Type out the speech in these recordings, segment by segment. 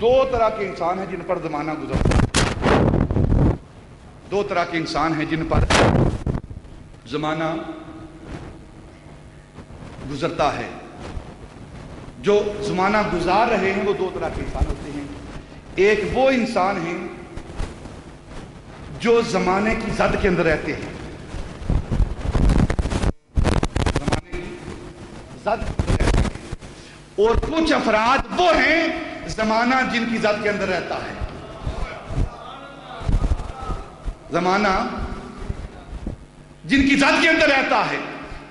دو طرح کے انسان ہیں جن پر زمانہ گزرتا ہے، دو طرح کے انسان ہیں جن پر زمانہ گزرتا ہے۔ جو زمانہ گزار رہے ہیں وہ دو طرح کے انسان ہوتے ہیں۔ ایک وہ انسان ہیں جو زمانے کی زد کے اندر رہتے ہیں، زمانے کی زد کے اندر رہتے ہیں، اور کچھ افراد وہ ہیں زمانہ جن کی زد کے اندر رہتا ہے۔ زمانہ جن کی زد کے اندر رہتا ہے۔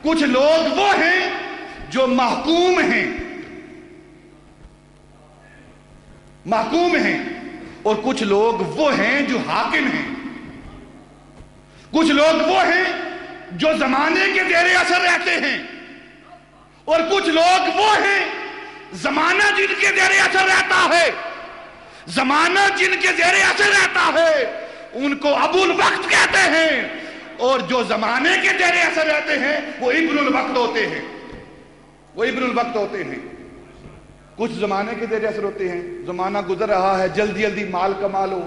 کچھ لوگ وہ ہیں جو محکوم ہیں، محکوم ہیں، اور کچھ لوگ وہ ہیں جو حاکم ہیں۔ کچھ لوگ وہ ہیں جو زمانے کے زیر اثر رہتے ہیں، اور کچھ لوگ وہ ہیں زمانہ جن کے زیر اثر رہتا ہے۔ زمانہ جن کے زیر اثر رہتا ہے ان کو ابو الوقت کہتے ہیں، اور جو زمانے کے زیر اثر رہتے ہیں وہ ابن الوقت ہوتے ہیں، وہ ابن الوقت ہوتے ہیں۔ کچھ زمانے کے زیر اثر ہوتے ہیں، زمانہ گزر رہا ہے، جلدی جلدی مال کما لو،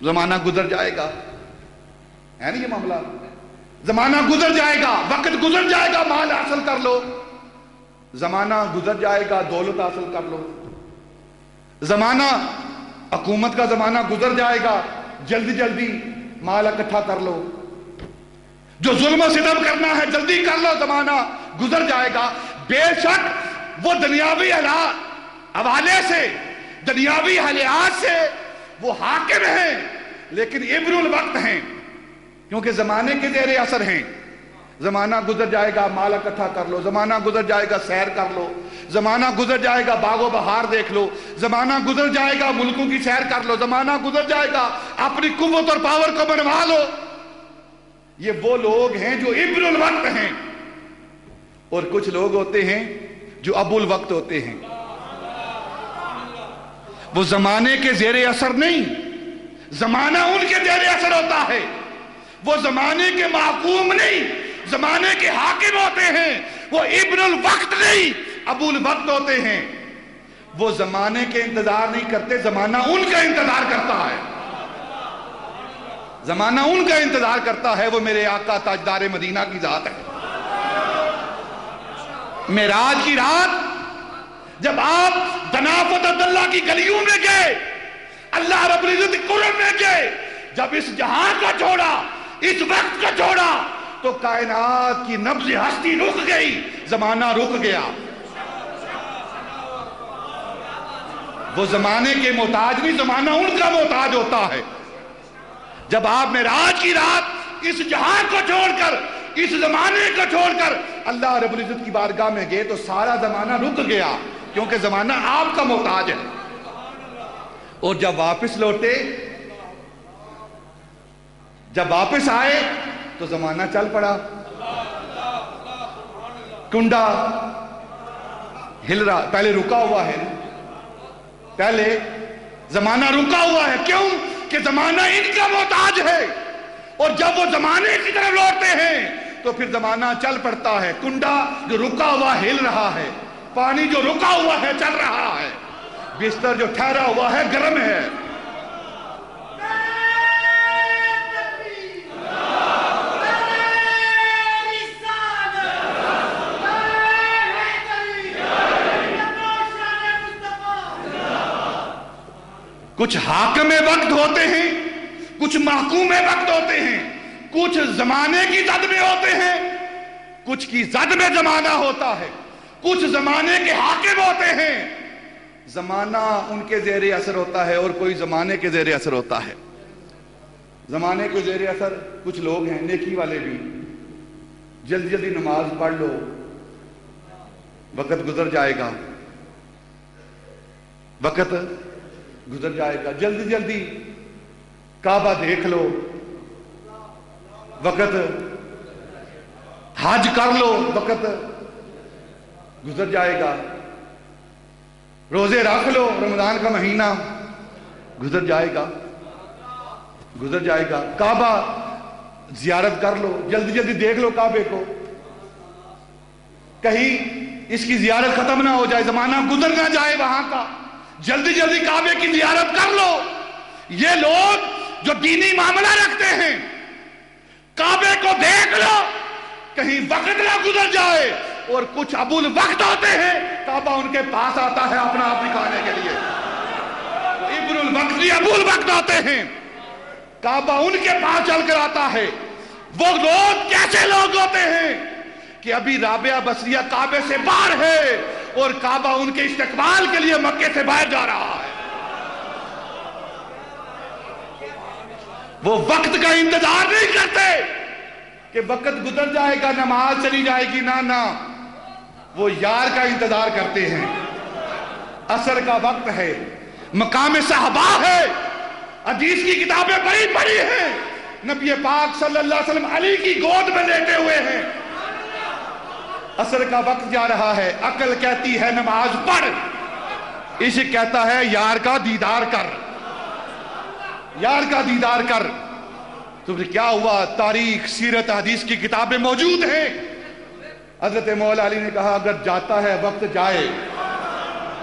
زمانہ گزر جائے گا، ہے نا یہ معاملہ؟ زمانہ گزر جائے گا، وقت گزر جائے گا، مال حاصل کر لو، زمانہ گزر جائے گا، دولت حاصل کر لو، زمانہ حکومت کا زمانہ گزر جائے گا، جلدی جلدی مال اکٹھا کر لو، جو ظلم و ستم کرنا ہے جلدی کر لو، زمانہ گزر جائے گا۔ بے شک وہ دنیاوی حوالے سے، دنیاوی حالات سے وہ حاکم ہیں، لیکن ابن الوقت ہیں، کیونکہ زمانے کے زیر اثر ہیں۔ زمانہ گزر جائے گا، مال اکٹھا کر لو، زمانہ گزر جائے گا، سیر کر لو، زمانہ گزر جائے گا، باغ و بہار دیکھ لو، زمانہ گزر جائے گا، ملکوں کی سیر کر لو، زمانہ گزر جائے گا، اپنی قوت اور پاور کو بنوا لو۔ یہ وہ لوگ ہیں جو ابن الوقت ہیں، اور کچھ لوگ ہوتے ہیں جو ابو الوقت ہوتے ہیں۔ وہ زمانے کے زیر اثر نہیں، زمانہ ان کے زیر اثر ہوتا ہے، وہ زمانے کے محکوم نہیں، زمانے کے حاکم ہوتے ہیں، وہ ابن الوقت نہیں، ابو الوقت ہوتے ہیں۔ وہ زمانے کے انتظار نہیں کرتے، زمانہ ان کا انتظار کرتا ہے، زمانہ ان کا انتظار کرتا ہے۔ وہ میرے آقا تاجدار مدینہ کی ذات ہے۔ معراج کی رات جب آپ دنافت عبداللہ کی گلیوں میں گئے، اللہ رب العزت قرب میں گئے، جب اس جہاں کا چھوڑا، اس وقت کا چھوڑا، تو کائنات کی نبض ہستی رک گئی، زمانہ رک گیا۔ وہ زمانے کے محتاج نہیں، زمانہ ان کا محتاج ہوتا ہے۔ جب آپ معراج کی رات اس جہاں کو چھوڑ کر، اس زمانے کو چھوڑ کر اللہ رب العزت کی بارگاہ میں گئے تو سارا زمانہ رک گیا، کیونکہ زمانہ آپ کا محتاج ہے۔ اور جب واپس لوٹے، جب واپس آئے تو زمانہ چل پڑا، کنڈا ہل رہا، پہلے رکا ہوا ہے، پہلے زمانہ رکا ہوا ہے، کیوں کہ زمانہ ان کا محتاج ہے، اور جب وہ زمانے کی طرف لوٹتے ہیں تو پھر زمانہ چل پڑتا ہے۔ کنڈا جو رکا ہوا ہل رہا ہے، پانی جو رکا ہوا ہے چل رہا ہے، بستر جو ٹھہرا ہوا ہے گرم ہے۔ کچھ حاکم وقت ہوتے ہیں، کچھ محکوم وقت ہوتے ہیں، کچھ زمانے کی زد میں ہوتے ہیں، کچھ کی زد میں زمانہ ہوتا ہے، کچھ زمانے کے حاکم ہوتے ہیں، زمانہ ان کے زیر اثر ہوتا ہے، اور کوئی زمانے کے زیر اثر ہوتا ہے۔ زمانے کے زیر اثر کچھ لوگ ہیں نیکی والے بھی، جلدی جلدی نماز پڑھ لو، وقت گزر جائے گا، وقت گزر جائے گا، جلدی جلدی کعبہ دیکھ لو، وقت حج کر لو، وقت گزر جائے گا، روزے رکھ لو، رمضان کا مہینہ گزر جائے گا، گزر جائے گا، کعبہ زیارت کر لو، جلدی جلدی دیکھ لو کعبے کو، کہیں اس کی زیارت ختم نہ ہو جائے، زمانہ گزر نہ جائے وہاں کا، جلدی جلدی کعبے کی زیارت کر لو۔ یہ لوگ جو دینی معاملہ رکھتے ہیں، کعبے کو دیکھ لو کہیں وقت نہ گزر جائے، اور کچھ ابول وقت ہوتے ہیں کعبہ ان کے پاس آتا ہے اپنا آپ دکھانے کے لیے، ابن الوقت ابول وقت آتے ہیں، کعبہ ان کے پاس چل کر آتا ہے۔ وہ لوگ کیسے لوگ ہوتے ہیں کہ ابھی رابعہ بصریہ کعبے سے باہر ہے اور کعبہ ان کے استقبال کے لیے مکے سے باہر جا رہا ہے۔ وہ وقت کا انتظار نہیں کرتے کہ وقت گزر جائے گا نماز چلی جائے گی، نہ وہ یار کا انتظار کرتے ہیں۔ عصر کا وقت ہے، مقام صحابہ ہے، حدیث کی کتابیں بڑی بڑی ہیں، نبی پاک صلی اللہ علیہ وسلم علی کی گود میں لیٹے ہوئے ہیں، عصر کا وقت جا رہا ہے، عقل کہتی ہے نماز پڑھ، عشق کہتا ہے یار کا دیدار کر، یار کا دیدار کر۔ تو پھر کیا ہوا؟ تاریخ، سیرت، حدیث کی کتابیں موجود ہیں۔ حضرت مولا علی نے کہا اگر جاتا ہے وقت جائے،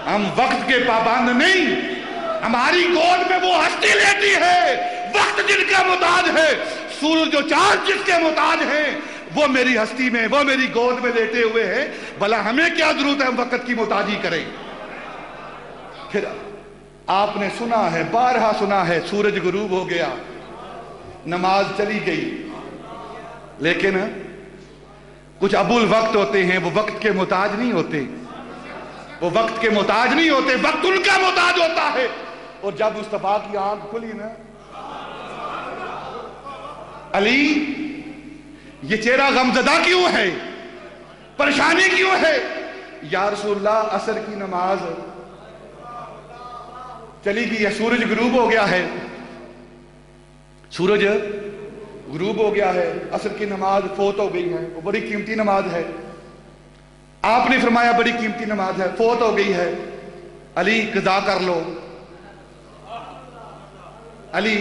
ہم وقت کے پابند نہیں، ہماری گود میں وہ ہستی لیتی ہے وقت جن کا محتاج ہے، سورج و چاند جس کے محتاج ہیں، وہ میری ہستی میں، وہ میری گود میں لیٹے ہوئے ہیں، بھلا ہمیں کیا ضرورت ہے ہم وقت کی محتاجی کریں۔ پھر آپ نے سنا ہے، بارہا سنا ہے، سورج غروب ہو گیا، نماز چلی گئی، لیکن کچھ ابول وقت ہوتے ہیں، وہ وقت کے محتاج نہیں ہوتے، وہ وقت کے محتاج نہیں ہوتے، وقت ان کا محتاج ہوتا ہے۔ اور جب مصطفیٰ کی آنکھ کھلی نا، علی یہ چہرہ غمزدہ کیوں ہے، پریشانی کیوں ہے؟ یا رسول اللہ عصر کی نماز چلی گئی ہے، سورج غروب ہو گیا ہے، سورج غروب ہو گیا ہے، عصر کی نماز فوت ہو گئی ہے، وہ بڑی قیمتی نماز ہے، آپ نے فرمایا بڑی قیمتی نماز ہے، فوت ہو گئی ہے، علی قضا کر لو۔ علی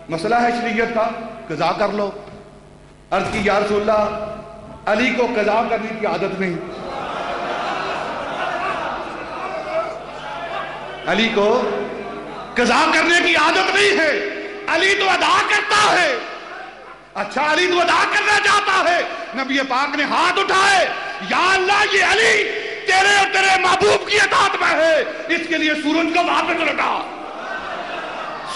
مسئلہ ہے شریعت کا، قضا کر لو۔ عرض کی یا رسول اللہ علی کو قضا کرنے کی عادت نہیں، علی کو قضا کرنے کی عادت نہیں ہے، علی تو ادا کرتا ہے۔ اچھا علی تو ادا کرنا چاہتا ہے، نبی پاک نے ہاتھ اٹھائے، یا اللہ یہ علی تیرے اور تیرے محبوب کی اطاعت میں ہے، اس کے لیے سورج کو واپس لٹا،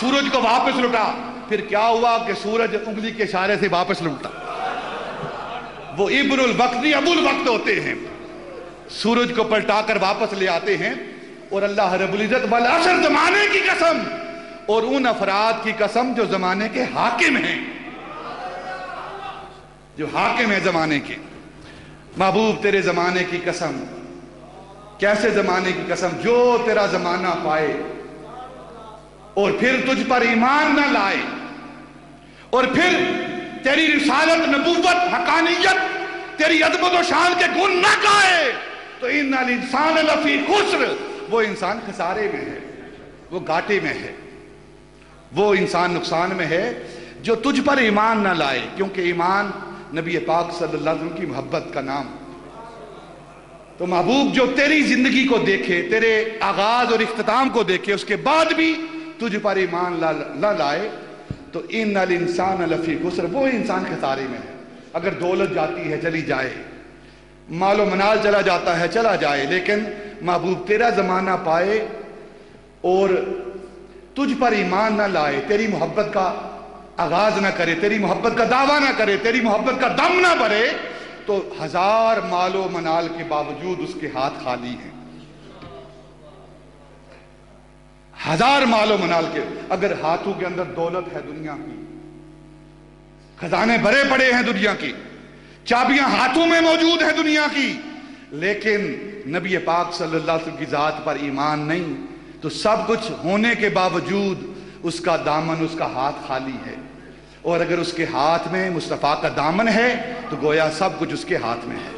سورج کو واپس لٹا۔ پھر کیا ہوا کہ سورج انگلی کے اشارے سے واپس لٹا۔ وہ ابن الوقت نہیں ابو الوقت ہوتے ہیں، سورج کو پلٹا کر واپس لے آتے ہیں۔ اور اللہ رب العزت والعصر زمانے کی قسم، اور ان افراد کی قسم جو زمانے کے حاکم ہیں، جو حاکم ہیں زمانے کے۔ محبوب تیرے زمانے کی قسم، کیسے زمانے کی قسم، جو تیرا زمانہ پائے اور پھر تجھ پر ایمان نہ لائے، اور پھر تیری رسالت، نبوت، حقانیت، تیری عظمت و شان کے گن نہ گائے، تو ان الانسان لفی خسر، وہ انسان خسارے میں ہے، وہ گھاٹے میں ہے، وہ انسان نقصان میں ہے جو تجھ پر ایمان نہ لائے۔ کیونکہ ایمان نبی پاک صلی اللہ علیہ وسلم کی محبت کا نام۔ تو محبوب جو تیری زندگی کو دیکھے، تیرے آغاز اور اختتام کو دیکھے، اس کے بعد بھی تجھ پر ایمان نہ لائے، تو ان الانسان لفی خسر، وہ انسان خسارے میں ہے۔ اگر دولت جاتی ہے چلی جائے، مال و منال چلا جاتا ہے چلا جائے، لیکن محبوب تیرا زمانہ پائے اور تجھ پر ایمان نہ لائے، تیری محبت کا آغاز نہ کرے، تیری محبت کا دعویٰ نہ کرے، تیری محبت کا دم نہ بھرے، تو ہزار مال و منال کے باوجود اس کے ہاتھ خالی ہیں۔ ہزار مال و منال کے، اگر ہاتھوں کے اندر دولت ہے دنیا کی، خزانے بھرے پڑے ہیں دنیا کی، چابیاں ہاتھوں میں موجود ہیں دنیا کی، لیکن نبی پاک صلی اللہ علیہ وسلم کی ذات پر ایمان نہیں، تو سب کچھ ہونے کے باوجود اس کا دامن، اس کا ہاتھ خالی ہے۔ اور اگر اس کے ہاتھ میں مصطفیٰ کا دامن ہے تو گویا سب کچھ اس کے ہاتھ میں ہے۔